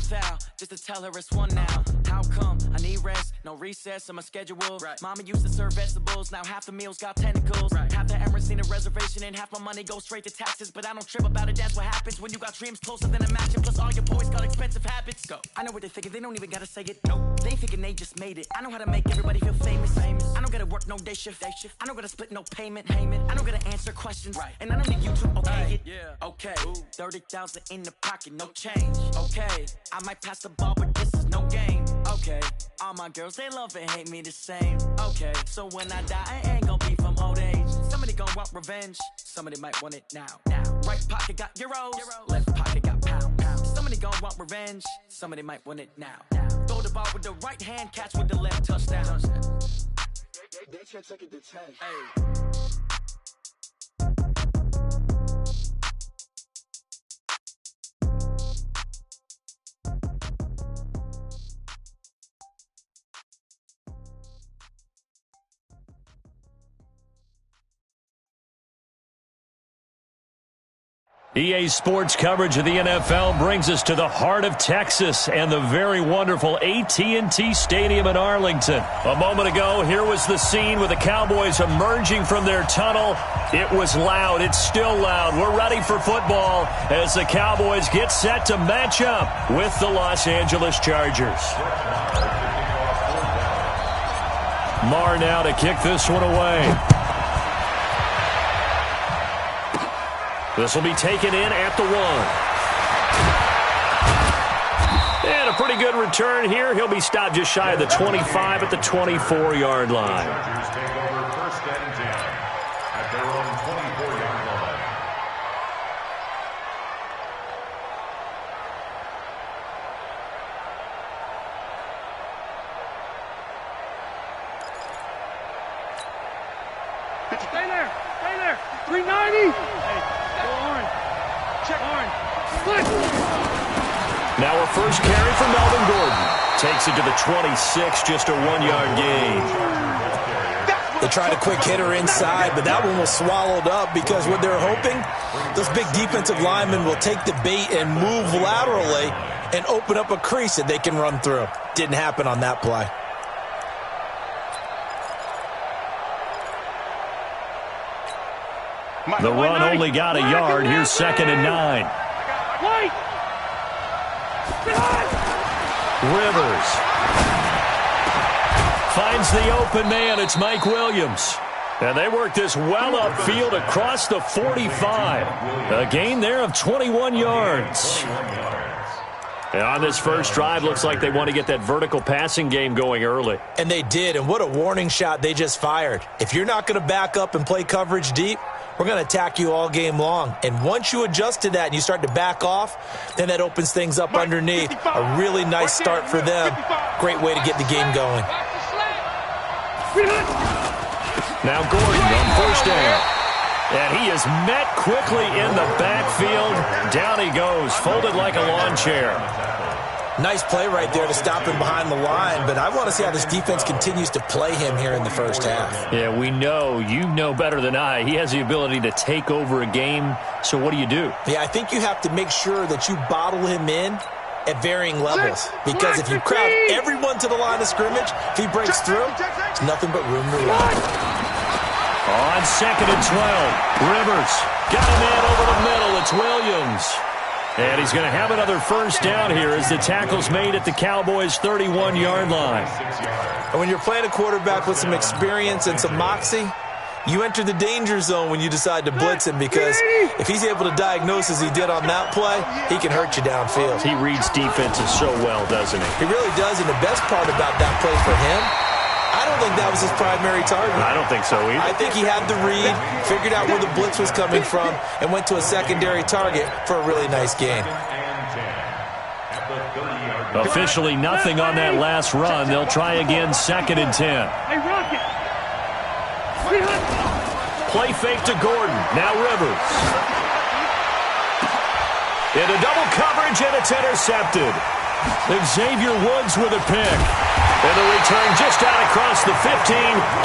foul, just to tell her it's one now. How come? I need rest, no recess in my schedule. Right. Mama used to serve vegetables, now half the meals got tentacles. Right. Half the Emirates need a reservation and half my money goes straight to taxes. But I don't trip about it, that's what happens when you got dreams closer than a mansion. Plus all your boys got expensive habits. Go. I know what they're thinking, they don't even gotta say it. Nope. They thinking they just made it. I know how to make everybody feel famous. I don't gotta work no day shift. I don't gotta split no payment. I don't gotta answer questions. Right. And I don't need you to okay it. Yeah. Okay. Ooh. 30,000 in the pocket, no change. Okay. I might pass the ball, but this is no game. Okay. All my girls, they love and hate me the same. Okay. So when I die, I ain't gonna be from old age. Somebody gon' want revenge. Somebody might want it now. Right pocket got euros. Left pocket got pound. Somebody gon' want revenge. Somebody might want it now. Throw the ball with the right hand, catch with the left, touchdown. They can't take it to 10. Hey. EA Sports coverage of the NFL brings us to the heart of Texas and the very wonderful AT&T Stadium in Arlington. A moment ago, here was the scene with the Cowboys emerging from their tunnel. It was loud. It's still loud. We're ready for football as the Cowboys get set to match up with the Los Angeles Chargers. Marr now to kick this one away. This will be taken in at the 1. And a pretty good return here. He'll be stopped just shy of the 25 at the 24-yard line. Chargers take over first and 10 at their own 24-yard line. Stay there. Stay there. 390. Check Orange. Now a first carry for Melvin Gordon. Takes it to the 26, just a 1-yard gain. They tried a quick hitter inside, but that one was swallowed up because what they're hoping, those big defensive linemen will take the bait and move laterally and open up a crease that they can run through. Didn't happen on that play. The run only got a yard. Here's 2nd and 9. Rivers finds the open man. It's Mike Williams. And they work this well upfield across the 45. A gain there of 21 yards. And on this first drive, looks like they want to get that vertical passing game going early. And they did, and what a warning shot they just fired. If you're not going to back up and play coverage deep, we're going to attack you all game long. And once you adjust to that and you start to back off, then that opens things up underneath. A really nice start for them. Great way to get the game going. Now Gordon on first down. And he is met quickly in the backfield. Down he goes, folded like a lawn chair. Nice play right there to stop him behind the line, but I want to see how this defense continues to play him here in the first half. Yeah, we know. You know better than I. He has the ability to take over a game, so what do you do? Yeah, I think you have to make sure that you bottle him in at varying levels, because if you crowd everyone to the line of scrimmage, if he breaks through, there's nothing but room to run. On 2nd and 12, Rivers got a man over the middle. It's Williams. And he's going to have another first down here as the tackle's made at the Cowboys' 31-yard line. And when you're playing a quarterback with some experience and some moxie, you enter the danger zone when you decide to blitz him, because if he's able to diagnose as he did on that play, he can hurt you downfield. He reads defenses so well, doesn't he? He really does, and the best part about that play for him, I don't think that was his primary target. I don't think so either. I think he had the read, figured out where the blitz was coming from, and went to a secondary target for a really nice gain. Officially nothing on that last run. They'll try again, 2nd and 10. Hey, Rocket. Play fake to Gordon. Now Rivers. Into double coverage, and it's intercepted. Xavier Woods with a pick. And the return just out across the 15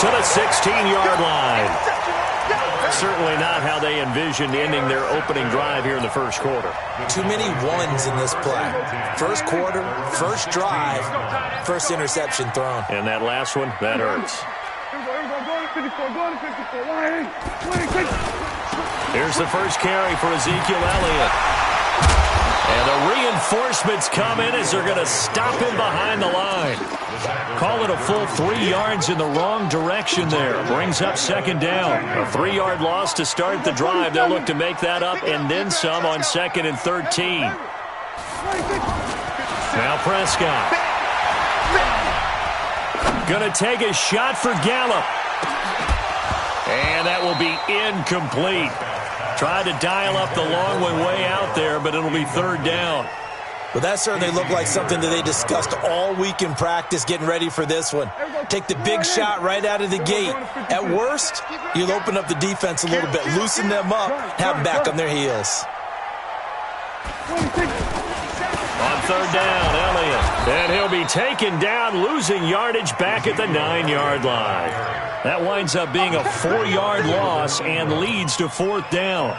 to the 16-yard line. Certainly not how they envisioned ending their opening drive here in the first quarter. Too many ones in this play. First quarter, first drive, first interception thrown. And that last one, that hurts. Here's the first carry for Ezekiel Elliott. And the reinforcements come in as they're going to stop him behind the line. Call it a full 3 yards in the wrong direction there. Brings up second down. A 3-yard loss to start the drive. They'll look to make that up and then some on 2nd and 13. Now Prescott. Going to take a shot for Gallup. And that will be incomplete. Tried to dial up the long way out there, but it'll be 3rd down. Well, that certainly looked like something that they discussed all week in practice getting ready for this one. Take the big shot right out of the gate. At worst, you'll open up the defense a little bit, loosen them up, have them back on their heels. On 3rd down, Elliott. And he'll be taken down, losing yardage back at the 9-yard line. That winds up being a 4-yard loss and leads to 4th down.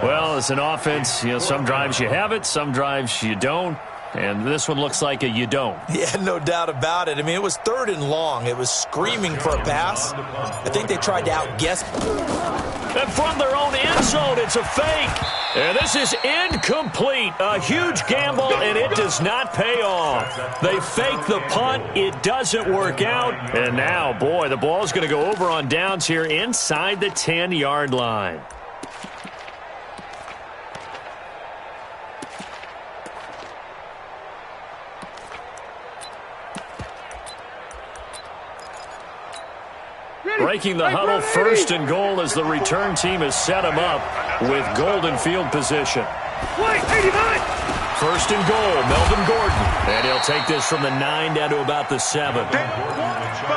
Well, as an offense, some drives you have it, some drives you don't. And this one looks like a you don't. Yeah, no doubt about it. I mean, it was 3rd and long. It was screaming for a pass. I think they tried to outguess. And from their own end zone, it's a fake. And this is incomplete. A huge gamble, and it does not pay off. They fake the punt. It doesn't work out. And now, boy, the ball's going to go over on downs here inside the 10-yard line. Breaking the huddle, 1st and goal as the return team has set him up with golden field position. 1st and goal, Melvin Gordon. And he'll take this from the 9 down to about the 7.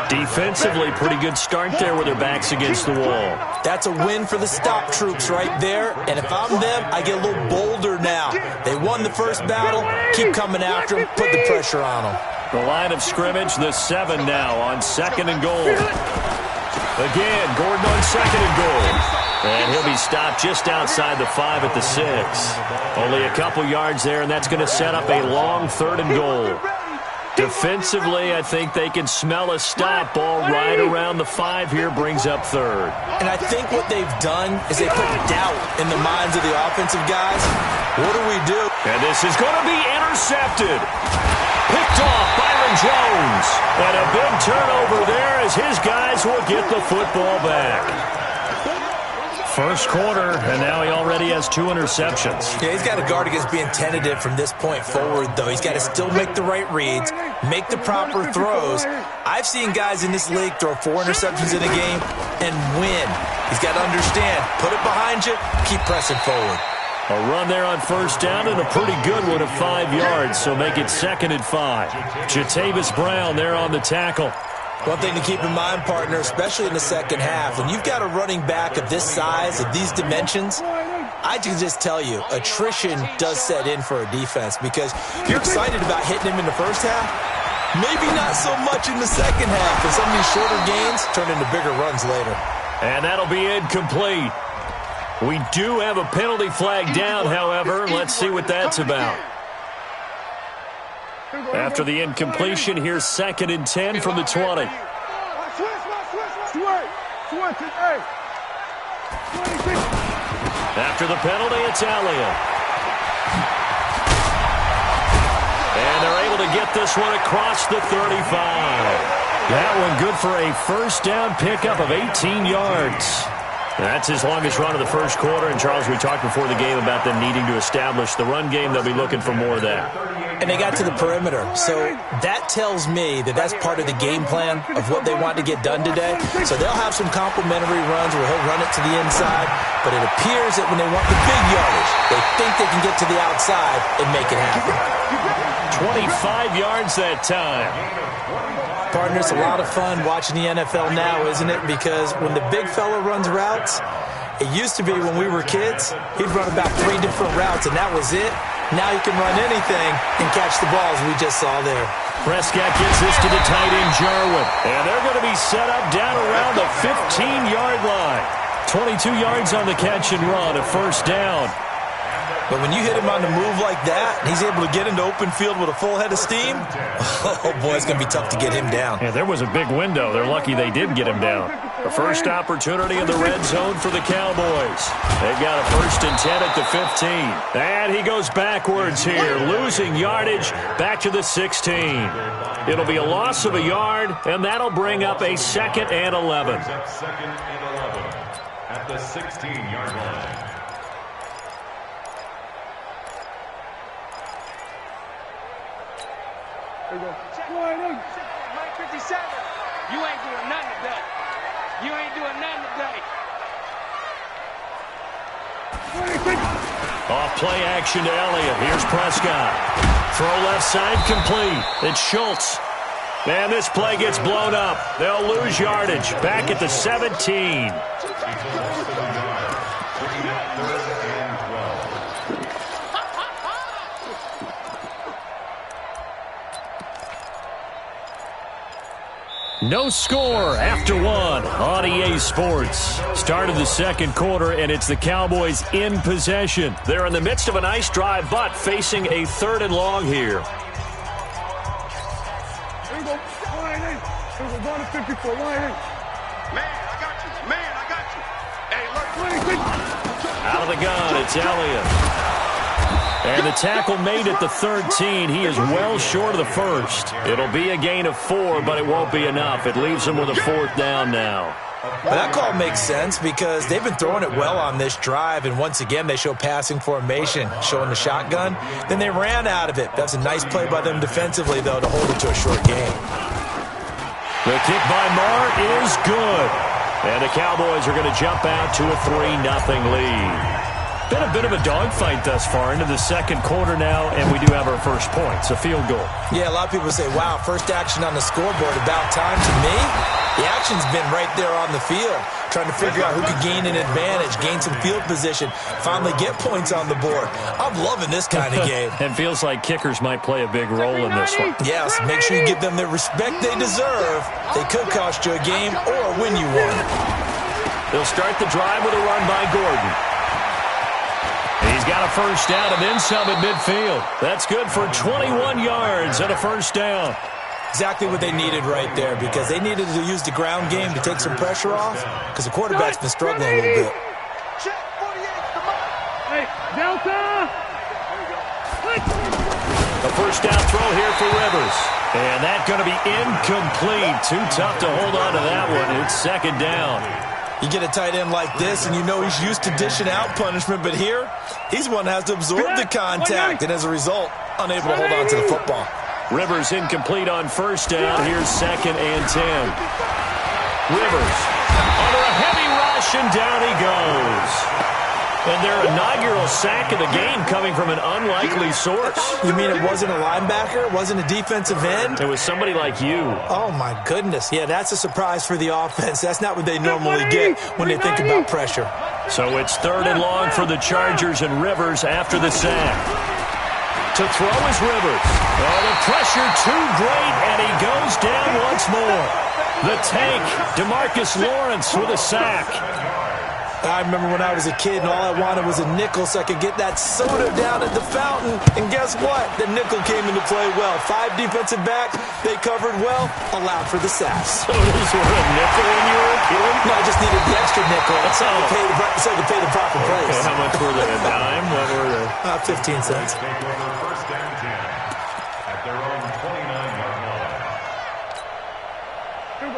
Defensively, pretty good start there with their backs against the wall. That's a win for the stop troops right there. And if I'm them, I get a little bolder now. They won the first battle. Keep coming after them. Put the pressure on them. The line of scrimmage, the 7 now on 2nd and goal. Again, Gordon on 2nd and goal. And he'll be stopped just outside the 5 at the 6. Only a couple yards there, and that's going to set up a long 3rd and goal. Defensively, I think they can smell a stop. Ball right around the 5 here, brings up 3rd. And I think what they've done is they put doubt in the minds of the offensive guys. What do we do? And this is going to be intercepted. Picked off Byron Jones. And a big turnover there as his guys will get the football back. First quarter, and now he already has 2 interceptions. Yeah, he's got to guard against being tentative from this point forward, though. He's got to still make the right reads, make the proper throws. I've seen guys in this league throw 4 interceptions in a game and win. He's got to understand, put it behind you, keep pressing forward. A run there on 1st down and a pretty good one of 5 yards, so make it 2nd and 5. Jatavis Brown there on the tackle. One thing to keep in mind, partner, especially in the second half, when you've got a running back of this size, of these dimensions, I can just tell you, attrition does set in for a defense because you're excited about hitting him in the first half, maybe not so much in the second half, and some of these shorter gains turn into bigger runs later. And that'll be incomplete. We do have a penalty flag down, however. Let's see what that's about. After the incompletion, here's 2nd and 10 from the 20. After the penalty, it's Elliott. And they're able to get this one across the 35. That one good for a 1st down pickup of 18 yards. That's his longest run of the first quarter. And, Charles, we talked before the game about them needing to establish the run game. They'll be looking for more of that. And they got to the perimeter. So that tells me that that's part of the game plan of what they want to get done today. So they'll have some complimentary runs where he'll run it to the inside. But it appears that when they want the big yardage, they think they can get to the outside and make it happen. 25 yards that time. Partner, it's a lot of fun watching the NFL now, isn't it? Because when the big fella runs routes, it used to be when we were kids, he'd run about 3 different routes, and that was it. Now he can run anything and catch the balls we just saw there. Prescott gets this to the tight end, Jarwin. And they're going to be set up down around the 15-yard line. 22 yards on the catch and run, a first down. But when you hit him on the move like that, and he's able to get into open field with a full head of steam, oh, boy, it's going to be tough to get him down. Yeah, there was a big window. They're lucky they did get him down. The first opportunity in the red zone for the Cowboys. They've got a 1st and 10 at the 15. And he goes backwards here, losing yardage back to the 16. It'll be a loss of a yard, and that'll bring up a 2nd and 11. 2nd and 11 at the 16-yard line. There you go. Mike 57. You ain't doing nothing today. You ain't doing nothing today. Off play action to Elliott. Here's Prescott. Throw left side complete. It's Schultz. And this play gets blown up. They'll lose yardage. Back at the 17. No score after 1 on EA Sports. Start of the second quarter, and it's the Cowboys in possession. They're in the midst of a nice drive, but facing a 3rd and long here. There you go. Line in. There you go. Going to 54. Line in. Man, I got you. Man, I got you. Hey, look. Out of the gun, it's Elliott. And the tackle made at the 13. He is well short of the 1st. It'll be a gain of 4, but it won't be enough. It leaves him with a 4th down now. Well, that call makes sense because they've been throwing it well on this drive, and once again they show passing formation, showing the shotgun. Then they ran out of it. That's a nice play by them defensively, though, to hold it to a short game. The kick by Marr is good. And the Cowboys are going to jump out to a 3-0 lead. Been a bit of a dogfight thus far into the second quarter now, and we do have our first points, a field goal. Yeah, a lot of people say, wow, first action on the scoreboard, about time. To me, the action's been right there on the field, trying to figure out who could gain an advantage, gain some field position, finally get points on the board. I'm loving this kind of game. And feels like kickers might play a big role in this one. Yes, make sure you give them the respect they deserve. They could cost you a game or win you one. They'll start the drive with a run by Gordon. He's got a first down and then some at midfield. That's good for 21 yards and a first down. Exactly what they needed right there, because they needed to use the ground game to take some pressure off, because the quarterback's been struggling a little bit. Hey, Delta! A first down throw here for Rivers. And that's going to be incomplete. Too tough to hold on to that one. It's 2nd down. You get a tight end like this, and you know he's used to dishing out punishment, but here, he's one that has to absorb the contact, and as a result, unable to hold on to the football. Rivers incomplete on first down. Here's 2nd and 10. Rivers under a heavy rush, and down he goes. And their inaugural sack of the game coming from an unlikely source. You mean it wasn't a linebacker? It wasn't a defensive end? It was somebody like you. Oh, my goodness. Yeah, that's a surprise for the offense. That's not what they normally get when they think about pressure. So it's 3rd and long for the Chargers, and Rivers after the sack. To throw is Rivers. Oh, the pressure too great, and he goes down once more. The tank, DeMarcus Lawrence with a sack. I remember when I was a kid and all I wanted was a nickel so I could get that soda down at the fountain. And guess what? The nickel came into play well. 5 defensive backs, they covered well, allowed for the sacks. Sodas were a nickel when you were a kid? No, I just needed the extra nickel so I could pay the proper price. Okay, how much were they? A dime? What were they? 15 cents. Take over 1st and 10 at their own 29-yard line.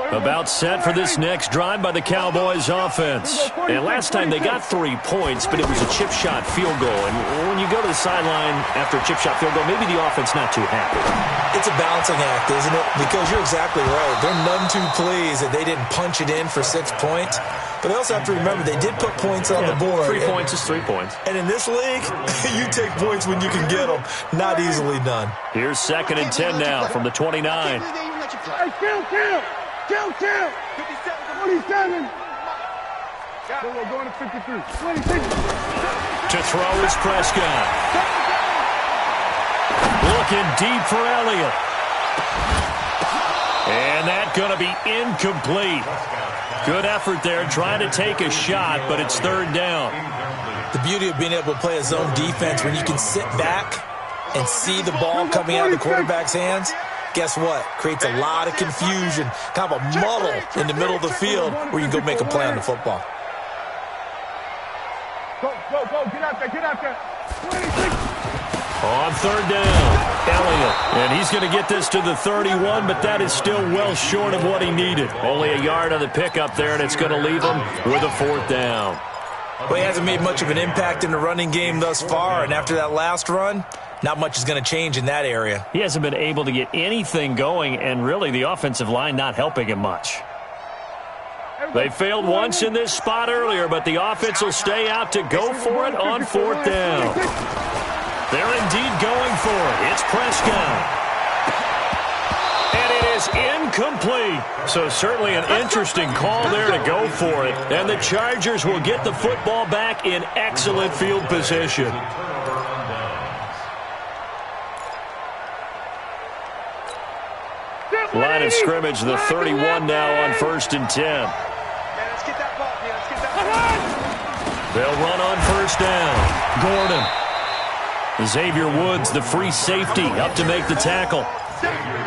About set for this next drive by the Cowboys offense. And last time they got 3 points, but it was a chip shot field goal. And when you go to the sideline after a chip shot field goal, maybe the offense not too happy. It's a balancing act, isn't it? Because you're exactly right. They're none too pleased that they didn't punch it in for 6 points. But they also have to remember they did put points on the board. 3 points is 3 points. And in this league, you take points when you can get them. Not easily done. Here's 2nd and 10 now from the 29. Hey, count! Count! 27! We're going to 53. 26. To throw is Prescott. Looking deep for Elliott. And that's going to be incomplete. Good effort there, trying to take a shot, but it's third down. The beauty of being able to play a zone defense when you can sit back and see the ball coming out of the quarterback's hands, guess what? Creates a lot of confusion, kind of a muddle in the middle of the field where you can go make a play on the football. Go, get out there. 26. On third down, Elliott. And he's going to get this to the 31, but that is still well short of what he needed. Only a yard on the pickup there, and it's going to leave him with a fourth down. Well, he hasn't made much of an impact in the running game thus far, and after that last run, not much is going to change in that area. He hasn't been able to get anything going, and really the offensive line not helping him much. They failed once in this spot earlier, but the offense will stay out to go for it on fourth down. They're indeed going for it. It's Prescott. And it is incomplete. So certainly an interesting call there to go for it. And the Chargers will get the football back in excellent field position. Line of scrimmage, the 31 now on 1st and 10. Let's get that ball, man. Let's get that ball. They'll run on first down. Gordon. Xavier Woods, the free safety, up to make the tackle.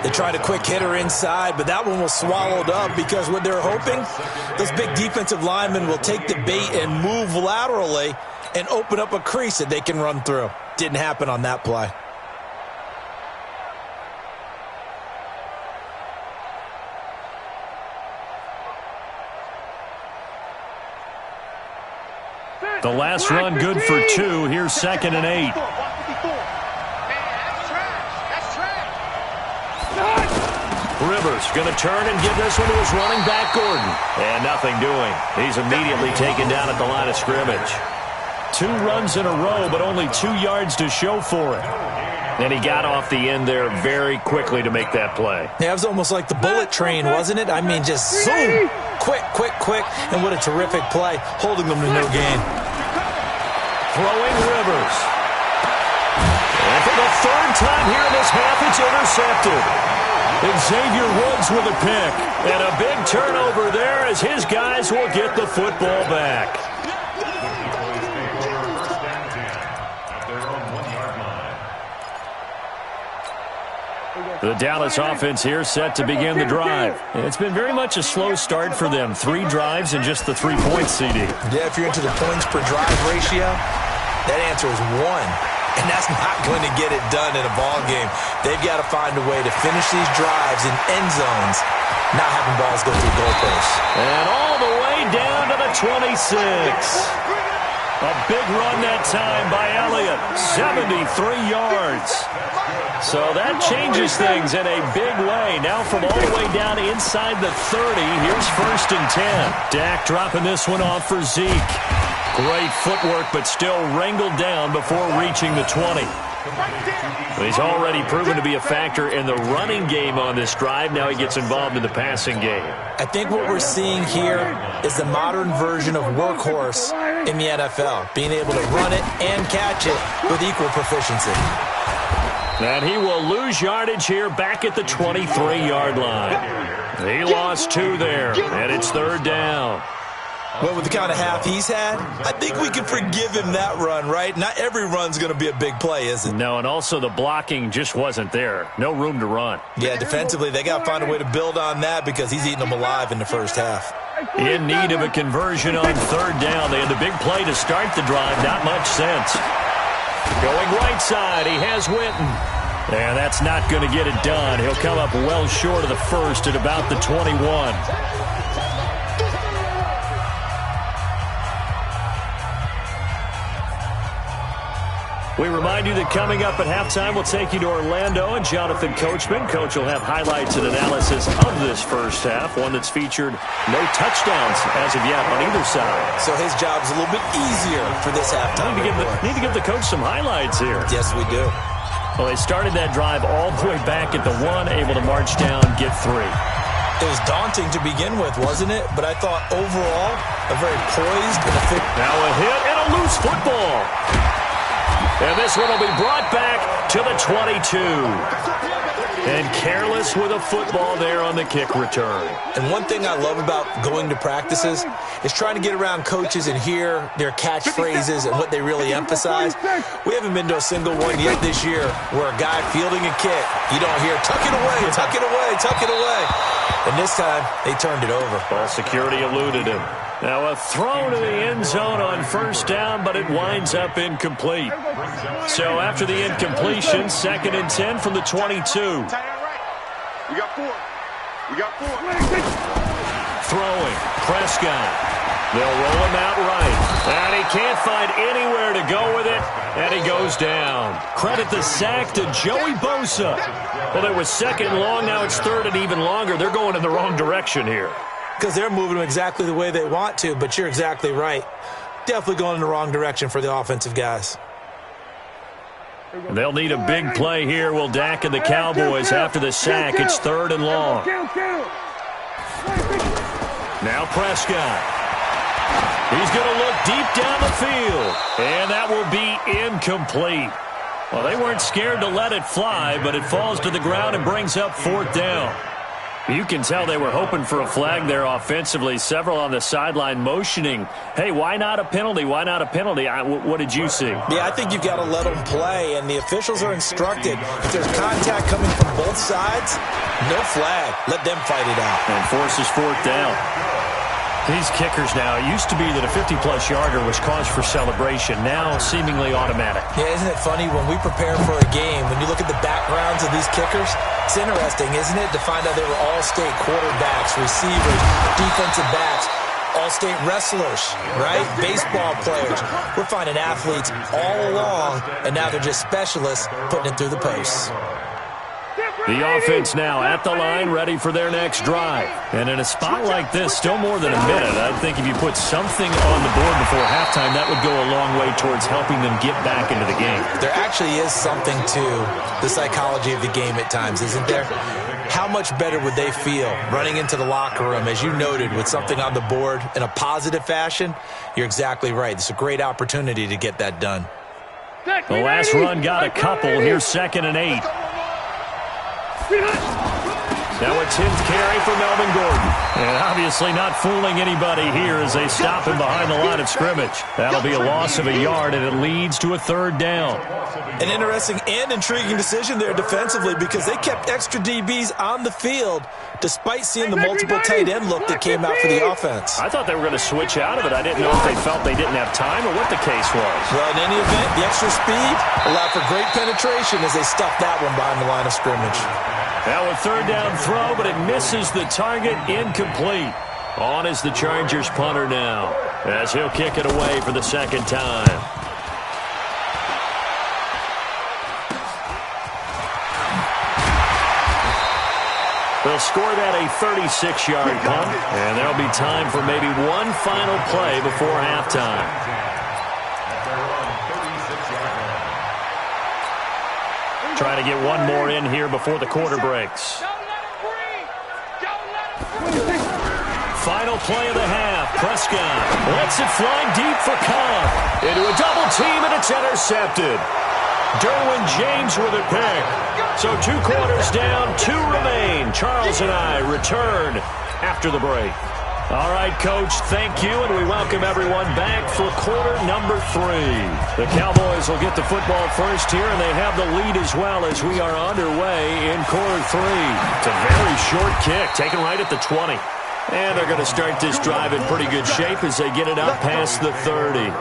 They tried a quick hitter inside, but that one was swallowed up because what they're hoping, those big defensive linemen will take the bait and move laterally and open up a crease that they can run through. Didn't happen on that play. The last run good for 2. Here's 2nd and 8. Rivers going to turn and give this one to his running back, Gordon. And nothing doing. He's immediately taken down at the line of scrimmage. 2 runs in a row, but only 2 yards to show for it. And he got off the end there very quickly to make that play. Yeah, it was almost like the bullet train, wasn't it? I mean, just zoom. Quick. And what a terrific play, holding them to no gain. Throwing Rivers. And for the 3rd time here in this half, it's intercepted. Xavier Woods with a pick. And a big turnover there as his guys will get the football back. The Dallas offense here set to begin the drive. It's been very much a slow start for them. 3 drives and just the 3 points, CD. Yeah, if you're into the points per drive ratio, that answer is 1. And that's not going to get it done in a ball game. They've got to find a way to finish these drives in end zones, not having balls go through goalposts. And all the way down to the 26. A big run that time by Elliott. 73 yards. So that changes things in a big way. Now from all the way down inside the 30, here's 1st and 10. Dak dropping this one off for Zeke. Great footwork, but still wrangled down before reaching the 20. He's already proven to be a factor in the running game on this drive. Now he gets involved in the passing game. I think what we're seeing here is the modern version of workhorse in the NFL, being able to run it and catch it with equal proficiency. And he will lose yardage here back at the 23-yard line. He lost 2 there, and it's 3rd down. Well, with the kind of half he's had, I think we can forgive him that run, right? Not every run's going to be a big play, is it? No, and also the blocking just wasn't there. No room to run. Yeah, defensively, they got to find a way to build on that because he's eating them alive in the first half. In need of a conversion on 3rd down. They had the big play to start the drive. Not much sense. Going right side, he has Winton. And that's not going to get it done. He'll come up well short of the 1st at about the 21. We remind you that coming up at halftime, we'll take you to Orlando and Jonathan Coachman. Coach will have highlights and analysis of this first half, one that's featured no touchdowns as of yet on either side. So his job's a little bit easier for this halftime. Need to give the coach some highlights here. Yes, we do. Well, they started that drive all the way back at the 1, able to march down, get 3. It was daunting to begin with, wasn't it? But I thought overall, a very poised and efficient. Now a hit and a loose football. And this one will be brought back to the 22. And careless with a football there on the kick return. And one thing I love about going to practices is trying to get around coaches and hear their catchphrases and what they really emphasize. We haven't been to a single one yet this year where a guy fielding a kick, you don't hear, tuck it away, tuck it away, tuck it away. And this time, they turned it over. Ball security eluded him. Now a throw to the end zone on first down, but it winds up incomplete. So after the incompletion, 2nd and 10 from the 22. We got 4. We got 4. Throwing, Prescott. They'll roll him out right. And he can't find anywhere to go with it, and he goes down. Credit the sack to Joey Bosa. Well, it was 2nd and long, now it's 3rd and even longer. They're going in the wrong direction here. Because they're moving them exactly the way they want to, but you're exactly right. Definitely going in the wrong direction for the offensive guys. And they'll need a big play here, will Dak and the Cowboys after the sack. It's 3rd and long. Now Prescott. He's going to look deep down the field, and that will be incomplete. Well, they weren't scared to let it fly, but it falls to the ground and brings up 4th down. You can tell they were hoping for a flag there offensively. Several on the sideline motioning, hey, why not a penalty? Why not a penalty? What did you see? Yeah, I think you've got to let them play, and the officials are instructed. If there's contact coming from both sides, no flag. Let them fight it out. And forces 4th down. These kickers now, it used to be that a 50-plus yarder was cause for celebration. Now seemingly automatic. Yeah, isn't it funny when we prepare for a game, when you look at the backgrounds of these kickers, it's interesting, isn't it, to find out they were all-state quarterbacks, receivers, defensive backs, all-state wrestlers, right? Baseball players. We're finding athletes all along, and now they're just specialists putting it through the posts. The offense now at the line, ready for their next drive. And in a spot like this, still more than a minute, I think if you put something on the board before halftime, that would go a long way towards helping them get back into the game. There actually is something to the psychology of the game at times, isn't there? How much better would they feel running into the locker room, as you noted, with something on the board in a positive fashion? You're exactly right. It's a great opportunity to get that done. The last run got a couple. Here's 2nd and 8. Now a 10th carry for Melvin Gordon. And obviously not fooling anybody here as they stop him behind the line of scrimmage. That'll be a loss of a yard, and it leads to a 3rd down. An interesting and intriguing decision there defensively, because they kept extra DBs on the field despite seeing the multiple tight end look that came out for the offense. I thought they were going to switch out of it. I didn't know if they felt they didn't have time or what the case was. Well, in any event, the extra speed allowed for great penetration as they stuffed that one behind the line of scrimmage. Now a 3rd down throw, but it misses the target, incomplete. On is the Chargers punter now, as he'll kick it away for the 2nd time. They'll score that a 36-yard punt, and there'll be time for maybe one final play before halftime. Trying to get one more in here before the quarter breaks. Final play of the half. Prescott lets it fly deep for Cobb. Into a double team, and it's intercepted. Derwin James with a pick. So 2 quarters down, 2 remain. Charles and I return after the break. All right, Coach, thank you, and we welcome everyone back for quarter number 3. The Cowboys will get the football first here, and they have the lead as well as we are underway in quarter 3. It's a very short kick, taken right at the 20. And they're going to start this drive in pretty good shape as they get it out past the 30.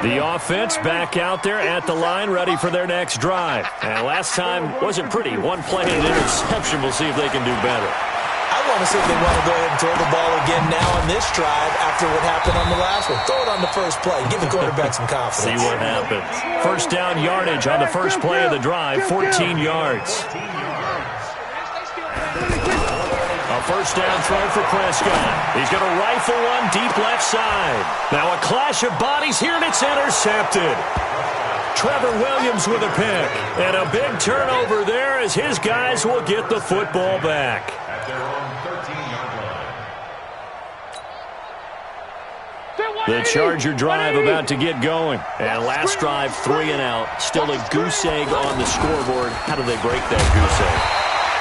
The offense back out there at the line, ready for their next drive. And last time wasn't pretty. One play and an interception. We'll see if they can do better. I want to see if they want to go ahead and throw the ball again now on this drive after what happened on the last one. Throw it on the first play. Give the quarterback some confidence. See what happens. First down yardage on the first play of the drive, 14 yards. A first down throw for Prescott. He's going to rifle one deep left side. Now a clash of bodies here, and it's intercepted. Trevor Williams with a pick. And a big turnover there as his guys will get the football back. The Charger drive about to get going. And last drive, 3 and out. Still a goose egg on the scoreboard. How do they break that goose egg?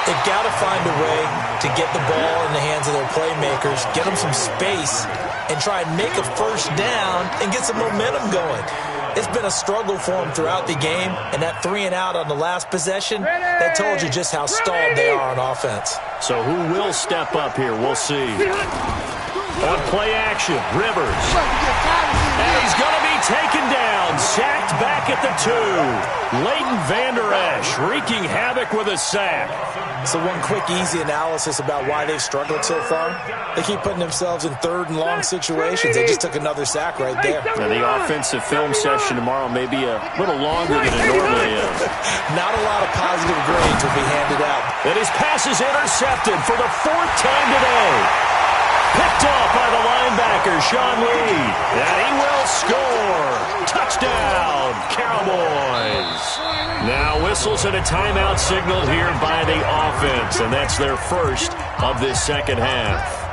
They've got to find a way to get the ball in the hands of their playmakers, get them some space, and try and make a first down and get some momentum going. It's been a struggle for them throughout the game, and that 3 and out on the last possession, that told you just how stalled they are on offense. So who will step up here? We'll see. On play action, Rivers. And he's going to be taken down, sacked back at the 2. Leighton Vander Esch wreaking havoc with a sack. So one quick, easy analysis about why they've struggled so far. They keep putting themselves in 3rd and long situations. They just took another sack right there. Now, the offensive film session tomorrow may be a little longer than it normally is. Not a lot of positive grades will be handed out. And his pass is intercepted for the 4th time today. Picked off by the linebacker, Sean Lee. And he will score. Touchdown, Cowboys. Now whistles and a timeout signaled here by the offense. And that's their first of this second half.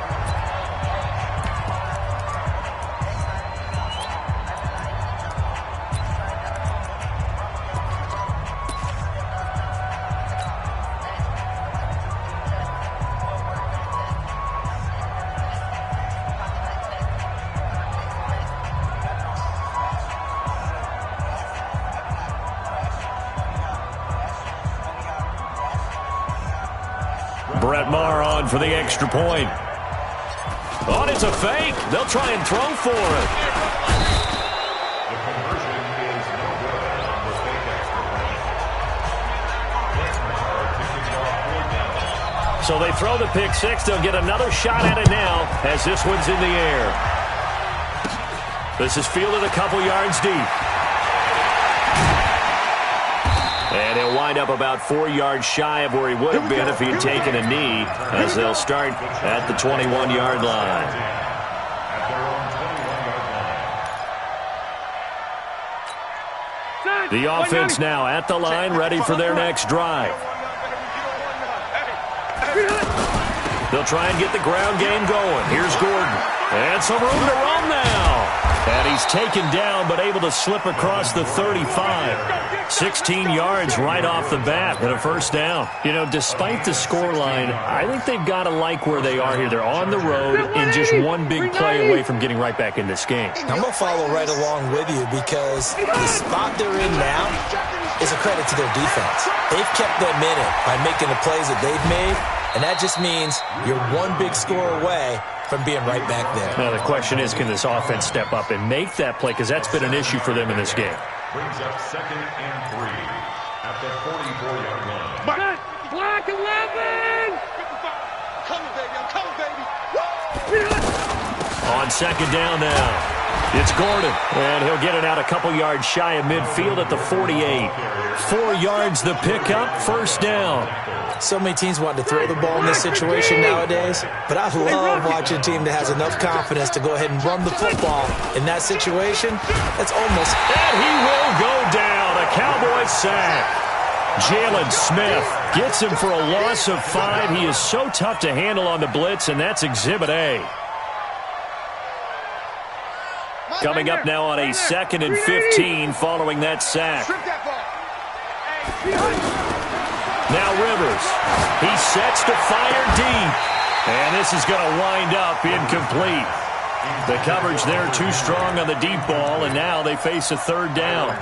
Brett Maher on for the extra point. Oh, it's a fake. They'll try and throw for it. The conversion is no good on the fake extra point. So they throw the pick 6. They'll get another shot at it now as this one's in the air. This is fielded a couple yards deep. And he'll wind up about 4 yards shy of where he would have been if he had taken a knee, as they'll start at the 21-yard line. The offense now at the line, ready for their next drive. They'll try and get the ground game going. Here's Gordon. And some room to run now. And he's taken down, but able to slip across the 35. 16 yards right off the bat and a first down. You know, despite the scoreline, I think they've got to like where they are here. They're on the road and just one big play away from getting right back in this game. I'm going to follow right along with you because the spot they're in now is a credit to their defense. They've kept them in it by making the plays that they've made, and that just means you're one big score away from being right back there. Now, the question is, can this offense step up and make that play? Because that's been an issue for them in this game. Brings up 2nd and 3 at the 44-yard line. Block 11! Coming, baby. I'm coming, baby. On 2nd down now. It's Gordon, and he'll get it out a couple yards shy of midfield at the 48. 4 yards the pickup, first down. So many teams want to throw the ball in this situation nowadays, but I love watching a team that has enough confidence to go ahead and run the football. In that situation, that's almost... And he will go down, a Cowboy sack. Jalen Smith gets him for a loss of 5. He is so tough to handle on the blitz, and that's Exhibit A. Coming up now on a 2nd and 15 following that sack. Now Rivers. He sets to fire deep. And this is going to wind up incomplete. The coverage there too strong on the deep ball, and now they face a 3rd down.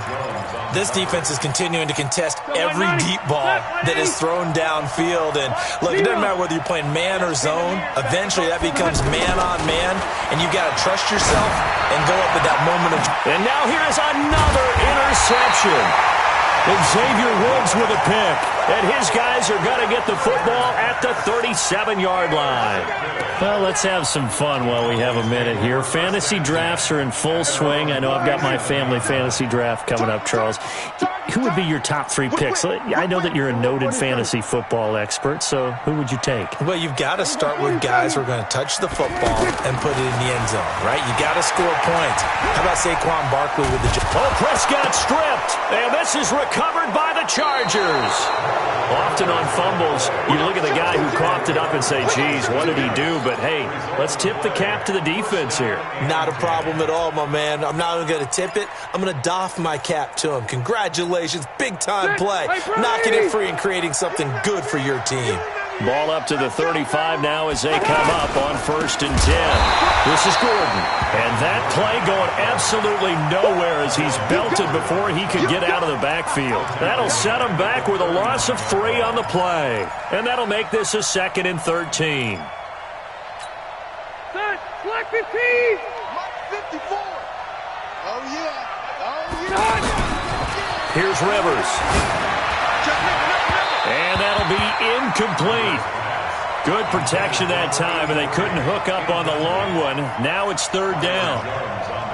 This defense is continuing to contest every deep ball that is thrown downfield. And look, it doesn't matter whether you're playing man or zone. Eventually that becomes man on man, and you've got to trust yourself and go up at that moment of... And now here is another interception. And Xavier Woods with a pick. And his guys are going to get the football at the 37-yard line. Well, let's have some fun while we have a minute here. Fantasy drafts are in full swing. I know I've got my family fantasy draft coming up, Charles. Who would be your top 3 picks? I know that you're a noted fantasy football expert, so who would you take? Well, you've got to start with guys who are going to touch the football and put it in the end zone, right? You got to score points. How about Saquon Barkley with the... Oh, Prescott stripped, and this is recovered by the Chargers. Often on fumbles, you look at the guy who coughed it up and say, geez, what did he do? But, hey, let's tip the cap to the defense here. Not a problem at all, my man. I'm not even going to tip it. I'm going to doff my cap to him. Congratulations. Big-time play. Knocking it free and creating something good for your team. Ball up to the 35 now as they come up on 1st and 10. This is Gordon. And that play going absolutely nowhere as he's belted before he could get out of the backfield. That'll set him back with a loss of 3 on the play. And that'll make this a 2nd and 13. Black 15! 54! Oh, yeah. Oh, yeah. Here's Rivers. And that'll be incomplete. Good protection that time, and they couldn't hook up on the long one. Now it's 3rd down.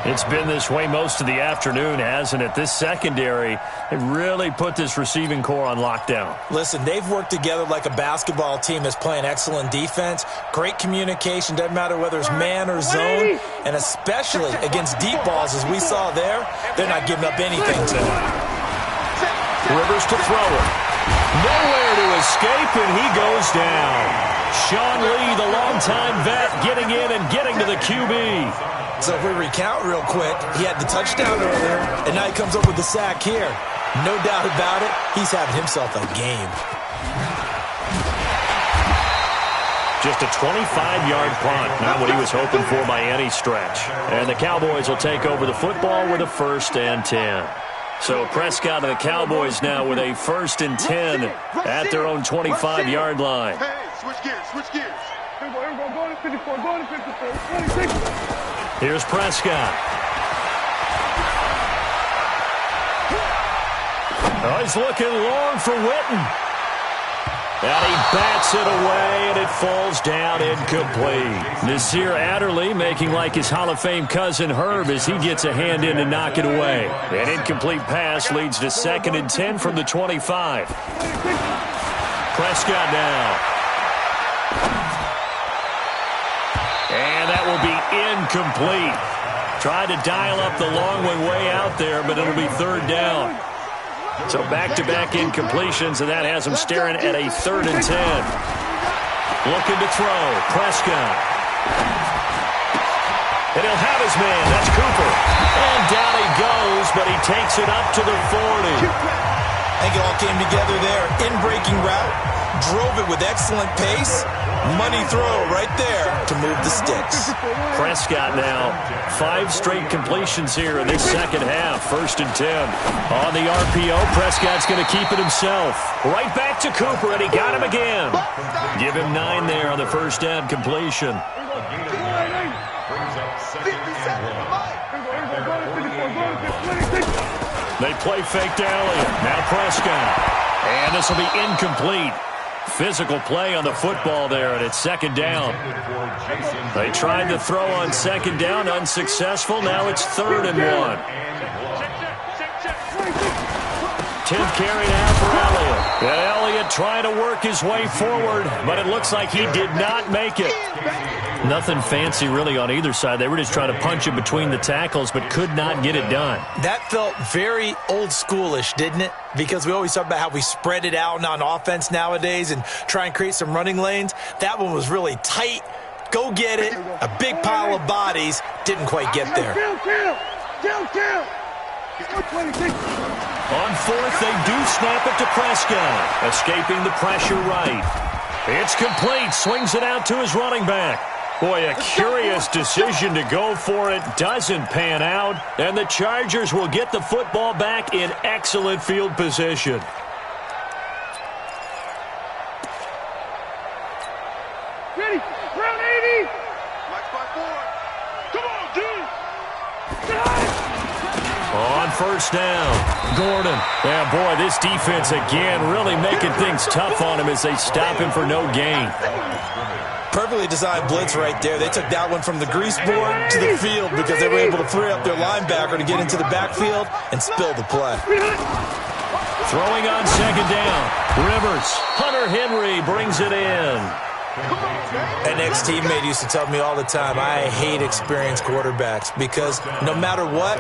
It's been this way most of the afternoon, hasn't it? This secondary, they really put this receiving core on lockdown. Listen, they've worked together like a basketball team that's playing excellent defense. Great communication, doesn't matter whether it's man or zone. And especially against deep balls, as we saw there, they're not giving up anything tonight. Rivers to throw it. Nowhere to escape, and he goes down. Sean Lee, the longtime vet, getting in and getting to the QB. So if we recount real quick, he had the touchdown earlier, and now he comes up with the sack here. No doubt about it, he's having himself a game. Just a 25-yard punt, not what he was hoping for by any stretch. And the Cowboys will take over the football with a 1st and 10. So Prescott and the Cowboys now with a 1st and 10 at their own 25-yard line. Hey, switch gears, switch gears. Here we go, going to 54, going to 54, 26. Here's Prescott. Oh, he's looking long for Witten. And he bats it away, and it falls down incomplete. Nasir Adderley making like his Hall of Fame cousin Herb as he gets a hand in to knock it away. An incomplete pass leads to 2nd and 10 from the 25. Prescott now. And that will be incomplete. Tried to dial up the long one way out there, but it'll be 3rd down. So back-to-back incompletions, and that has him staring at a 3rd and 10. Looking to throw. Prescott. And he'll have his man. That's Cooper. And down he goes, but he takes it up to the 40. I think it all came together there. In-breaking route. Drove it with excellent pace. Money throw right there to move the sticks. Prescott now, 5 straight completions here in this second half. 1st and 10. On the RPO, Prescott's going to keep it himself. Right back to Cooper, and he got him again. Give him 9 there on the first down completion. They play fake to Elliott. Now Prescott. And this will be incomplete. Physical play on the football there, and it's 2nd down. They tried to throw on 2nd down, unsuccessful. Now it's 3rd and 1. 10th carry now for Elliott. And Elliott trying to work his way forward, but it looks like he did not make it. Nothing fancy really on either side. They were just trying to punch it between the tackles, but could not get it done. That felt very old schoolish, didn't it? Because we always talk about how we spread it out on offense nowadays and try and create some running lanes. That one was really tight. Go get it. A big pile of bodies. Didn't quite get there. On 4th, they do snap it to Prescott. Escaping the pressure right. It's complete. Swings it out to his running back. Boy, a curious decision to go for it. Doesn't pan out. And the Chargers will get the football back in excellent field position. Ready, round 80. Watch by 4. Come on, dude. On 1st down, Gordon. Yeah, boy, this defense again really making things tough on him as they stop him for no gain. Perfectly designed blitz right there. They took that one from the grease board to the field because they were able to free up their linebacker to get into the backfield and spill the play. Throwing on 2nd down. Rivers. Hunter Henry brings it in. An ex-teammate used to tell me all the time, I hate experienced quarterbacks because no matter what,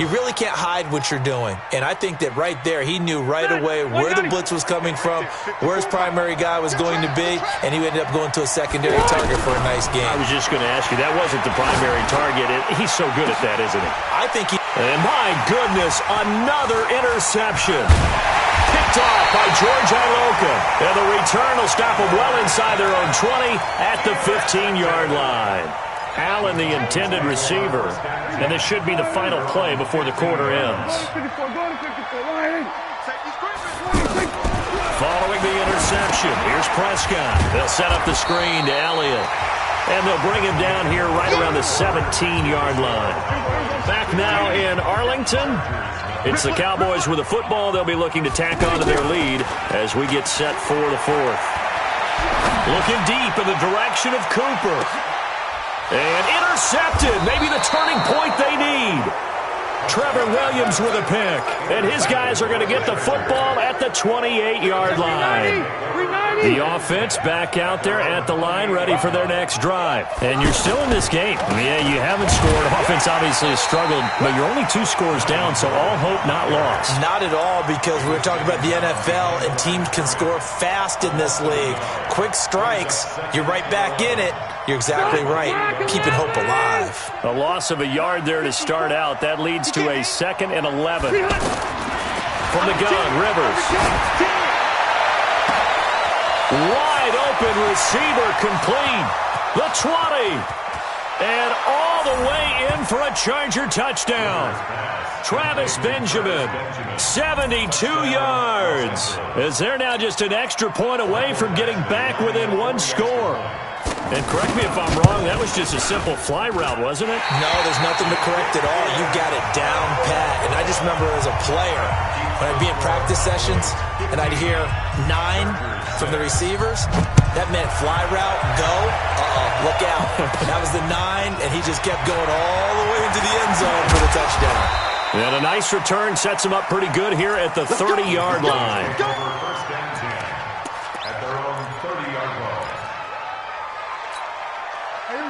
you really can't hide what you're doing. And I think that right there, he knew right away where the blitz was coming from, where his primary guy was going to be, and he ended up going to a secondary target for a nice game. I was just going to ask you, that wasn't the primary target. He's so good at that, isn't he? I think he... And my goodness, another interception. Picked off by George Iloka. And the return will stop them well inside their own 20 at the 15-yard line. Allen, the intended receiver. And this should be the final play before the quarter ends. Following the interception, here's Prescott. They'll set up the screen to Elliott. And they'll bring him down here right around the 17-yard line. Back now in Arlington. It's the Cowboys with the football. They'll be looking to tack on to their lead as we get set for the fourth. Looking deep in the direction of Cooper. And intercepted. Maybe the turning point they need. Trevor Williams with a pick. And his guys are going to get the football at the 28-yard line. The offense back out there at the line, ready for their next drive. And you're still in this game. Yeah, you haven't scored. Offense obviously has struggled, but you're only 2 scores down, so all hope not lost. Not at all, because we were talking about the NFL, and teams can score fast in this league. Quick strikes, you're right back in it. You're exactly right. Keeping hope alive. A loss of a yard there to start out. That leads to a 2nd and 11. From the gun, Rivers. Wide open receiver complete. The 20. And all the way in for a Charger touchdown. Travis Benjamin, 72 yards. As they're now just an extra point away from getting back within 1 score. And correct me if I'm wrong, that was just a simple fly route, wasn't it? No, there's nothing to correct at all. You got it down pat. And I just remember as a player, when I'd be in practice sessions, and I'd hear 9 from the receivers, that meant fly route, go, look out. That was the 9, and he just kept going all the way into the end zone for the touchdown. And a nice return sets him up pretty good here at the 30-yard line.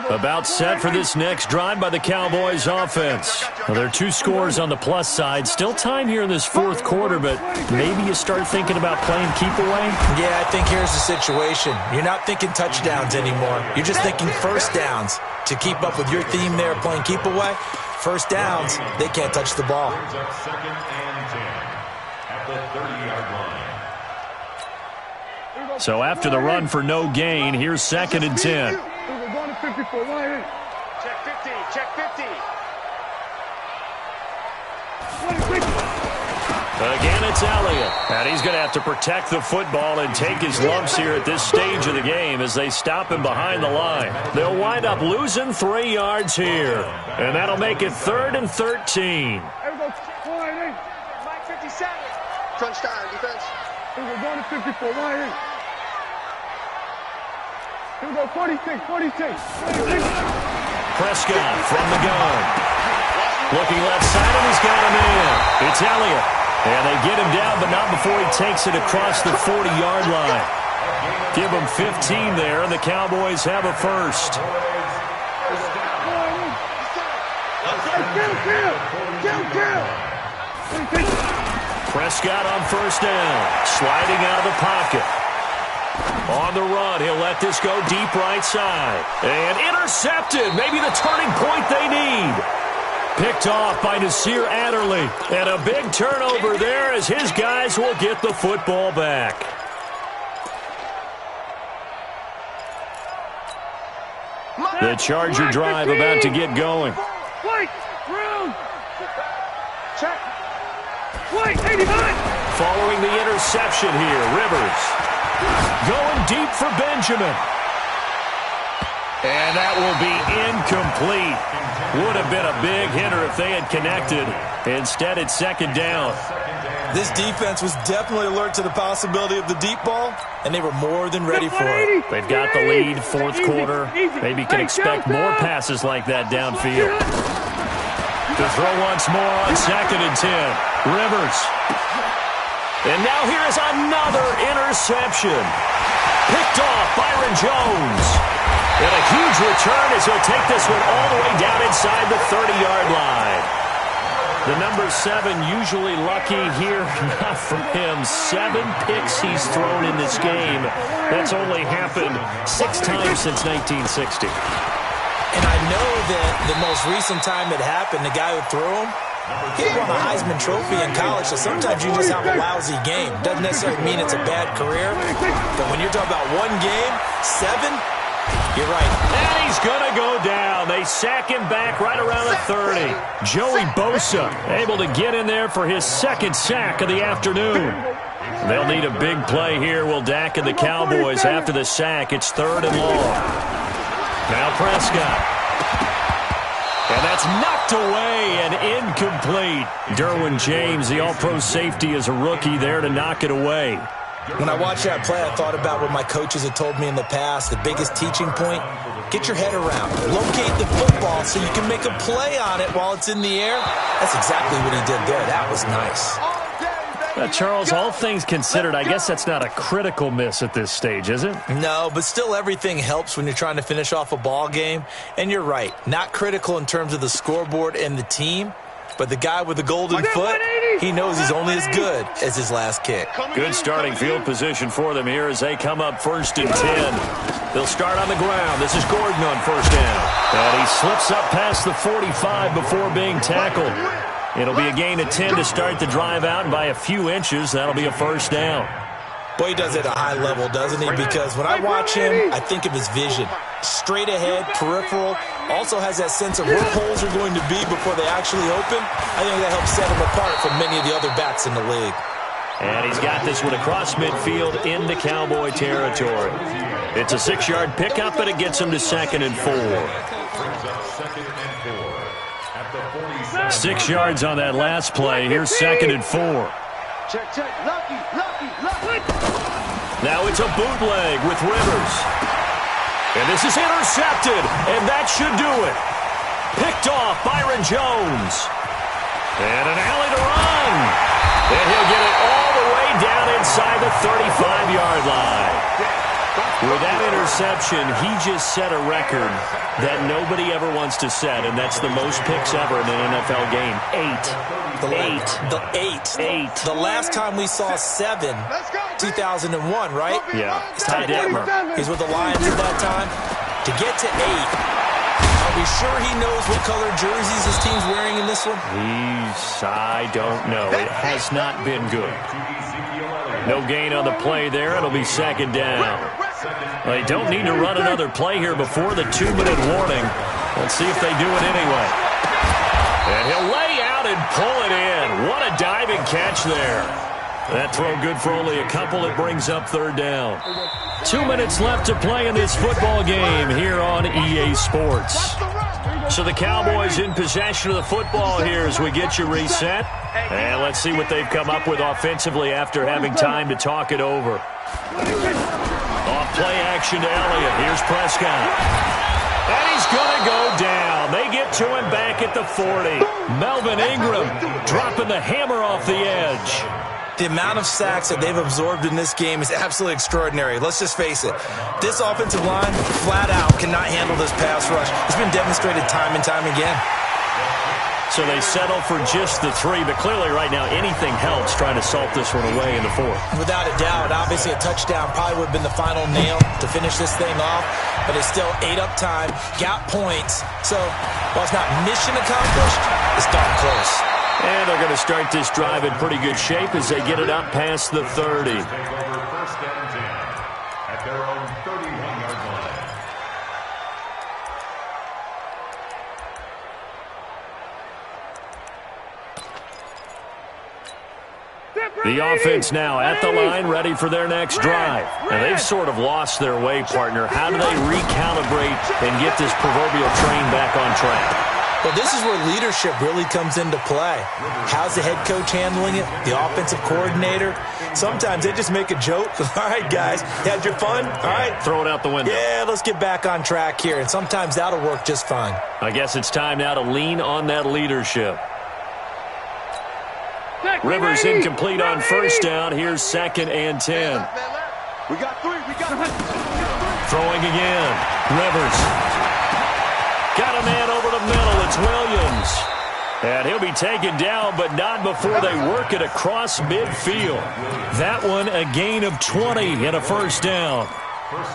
About set for this next drive by the Cowboys offense. Well, there are 2 scores on the plus side. Still time here in this 4th quarter, but maybe you start thinking about playing keep away? Yeah, I think here's the situation. You're not thinking touchdowns anymore. You're just thinking first downs. To keep up with your theme there, playing keep away, first downs, they can't touch the ball. 2nd and 10 at the 30-yard line. So after the run for no gain, here's 2nd and 10. Check 50, check 50. Again, it's Elliott. And he's going to have to protect the football and take his lumps here at this stage of the game as they stop him behind the line. They'll wind up losing 3 yards here. And that'll make it 3rd and 13. Mike 57. Crunch time, defense. We're going to 54, line in. Here we go, 46. Prescott from the gun. Looking left side, and he's got a man. It's Elliott. And they get him down, but not before he takes it across the 40-yard line. Give him 15 there, and the Cowboys have a first. Prescott on first down, sliding out of the pocket. On the run, he'll let this go deep right side. And intercepted, maybe the turning point they need. Picked off by Nasir Adderley. And a big turnover there as his guys will get the football back. The Charger drive about to get going. Wait, round. Check. Wait, 89. Following the interception here, Rivers. Going deep for Benjamin. And that will be incomplete. Would have been a big hitter if they had connected. Instead, it's 2nd down. This defense was definitely alert to the possibility of the deep ball, and they were more than ready for it. They've got the lead, 4th quarter. Maybe can expect more passes like that downfield. To throw once more on 2nd and 10. Rivers. And now here is another interception. Picked off Byron Jones. And a huge return as he'll take this one all the way down inside the 30-yard line. The number 7 usually lucky here. Not for him. 7 picks he's thrown in this game. That's only happened 6 times since 1960. And I know that the most recent time it happened, the guy who threw him, he won a Heisman Trophy in college, so sometimes you just have a lousy game. Doesn't necessarily mean it's a bad career, but when you're talking about one game, 7, you're right. And he's going to go down. They sack him back right around the 30. Joey Bosa able to get in there for his second sack of the afternoon. They'll need a big play here, will Dak and the Cowboys after the sack. It's 3rd and long. Now Prescott. And that's knocked away and incomplete. Derwin James, the all-pro safety, is a rookie there to knock it away. When I watched that play, I thought about what my coaches had told me in the past. The biggest teaching point, get your head around. Locate the football so you can make a play on it while it's in the air. That's exactly what he did there. That was nice. Charles, all things considered, I guess that's not a critical miss at this stage, is it? No, but still everything helps when you're trying to finish off a ball game. And you're right, not critical in terms of the scoreboard and the team, but the guy with the golden foot, he knows he's only as good as his last kick. Good starting field position for them here as they come up 1st and 10. They'll start on the ground. This is Gordon on 1st down. And he slips up past the 45 before being tackled. It'll be a gain of 10 to start the drive out, and by a few inches, that'll be a 1st down. Boy, he does it at a high level, doesn't he? Because when I watch him, I think of his vision. Straight ahead, peripheral, also has that sense of where holes are going to be before they actually open. I think that helps set him apart from many of the other backs in the league. And he's got this one across midfield into Cowboy territory. It's a 6-yard pickup, and it gets him to 2nd and 4. 6 yards on that last play. Here's 2nd and 4. Check. Lucky. Now it's a bootleg with Rivers. And this is intercepted, and that should do it. Picked off Byron Jones. And an alley to run. And he'll get it all the way down inside the 35-yard line. With that interception, he just set a record that nobody ever wants to set, and that's the most picks ever in an NFL game. 8. The last time we saw 7, 2001, right? Yeah. Ty Detmer. He's with the Lions at that time. To get to 8, are we sure he knows what color jerseys his team's wearing in this one? I don't know. It has not been good. No gain on the play there. It'll be 2nd down. They don't need to run another play here before the 2-minute warning. Let's see if they do it anyway. And he'll lay out and pull it in. What a diving catch there. That throw good for only a couple. It brings up 3rd down. 2 minutes left to play in this football game here on EA Sports. So the Cowboys in possession of the football here as we get you reset. And let's see what they've come up with offensively after having time to talk it over. Off play action to Elliott. Here's Prescott. And he's going to go down. They get to him back at the 40. Melvin Ingram dropping the hammer off the edge. The amount of sacks that they've absorbed in this game is absolutely extraordinary. Let's just face it. This offensive line, flat out, cannot handle this pass rush. It's been demonstrated time and time again. So they settle for just the 3, but clearly right now anything helps trying to salt this one away in the 4th. Without a doubt, obviously a touchdown probably would have been the final nail to finish this thing off, but it's still 8 up time, got points. So while it's not mission accomplished, it's darn close. And they're going to start this drive in pretty good shape as they get it up past the 30. At their own 31-yard line. The offense now at the line, ready for their next drive. And they've sort of lost their way, partner. How do they recalibrate and get this proverbial train back on track? Well, this is where leadership really comes into play. How's the head coach handling it? The offensive coordinator? Sometimes they just make a joke. All right, guys, you had your fun? All right. Throw it out the window. Yeah, let's get back on track here. And sometimes that'll work just fine. I guess it's time now to lean on that leadership. Rivers incomplete on 1st down. Here's 2nd and 10. We got three. Throwing again. Rivers. Got a man over the middle. It's Williams. And he'll be taken down, but not before they work it across midfield. That one a gain of 20 and a first down.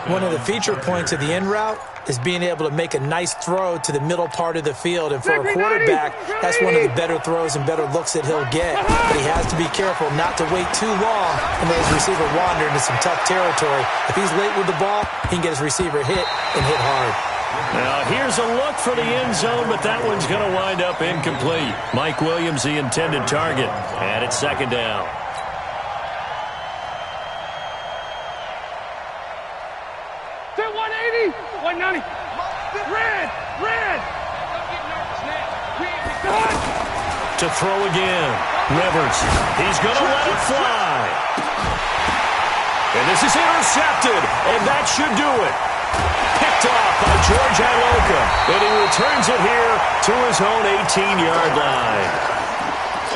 One of the feature points of the in route is being able to make a nice throw to the middle part of the field. And for a quarterback, that's one of the better throws and better looks that he'll get. But he has to be careful not to wait too long and let his receiver wander into some tough territory. If he's late with the ball, he can get his receiver hit and hit hard. Now, here's a look for the end zone, but that one's going to wind up incomplete. Mike Williams, the intended target, and it's second down. To 180, 190. Red. Don't get nervous now. To throw again. Rivers. He's going to let it fly. And this is intercepted, and that should do it. Picked off by George Iloka, and he returns it here to his own 18-yard line.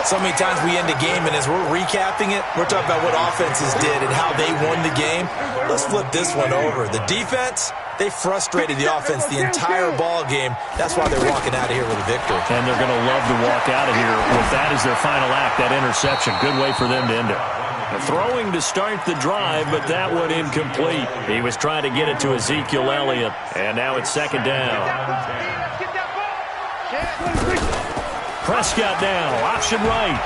So many times we end a game, and as we're recapping it, we're talking about what offenses did and how they won the game. Let's flip this one over. The defense, they frustrated the offense the entire ball game. That's why they're walking out of here with a victory. And they're going to love to walk out of here with that as their final act, that interception. Good way for them to end it. Throwing to start the drive, but that one incomplete. He was trying to get it to Ezekiel Elliott, and now it's second down. Prescott now, option right.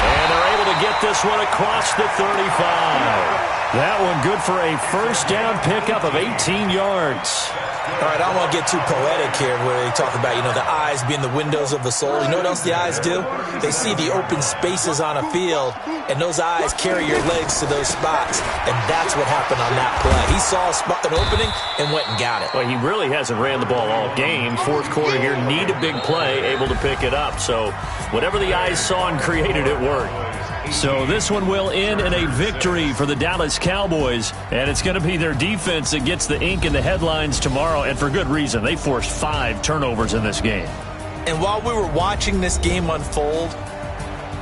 And they're able to get this one across the 35. That one good for a first down pickup of 18 yards. All right, I don't want to get too poetic here where they talk about, the eyes being the windows of the soul. You know what else the eyes do? They see the open spaces on a field, and those eyes carry your legs to those spots, and that's what happened on that play. He saw an opening and went and got it. Well, he really hasn't ran the ball all game. Fourth quarter here, need a big play, able to pick it up. So whatever the eyes saw and created, it worked. So this one will end in a victory for the Dallas Cowboys, and it's going to be their defense that gets the ink in the headlines tomorrow, and for good reason. They forced 5 turnovers in this game. And while we were watching this game unfold,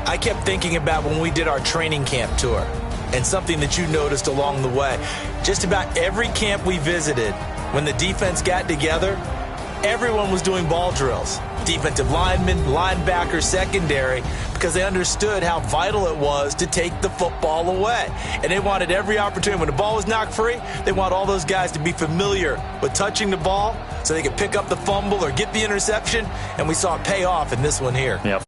I kept thinking about when we did our training camp tour and something that you noticed along the way. Just about every camp we visited, when the defense got together, everyone was doing ball drills. Defensive linemen, linebackers, secondary, because they understood how vital it was to take the football away. And they wanted every opportunity. When the ball was knocked free, they want all those guys to be familiar with touching the ball so they could pick up the fumble or get the interception. And we saw it pay off in this one here. Yeah,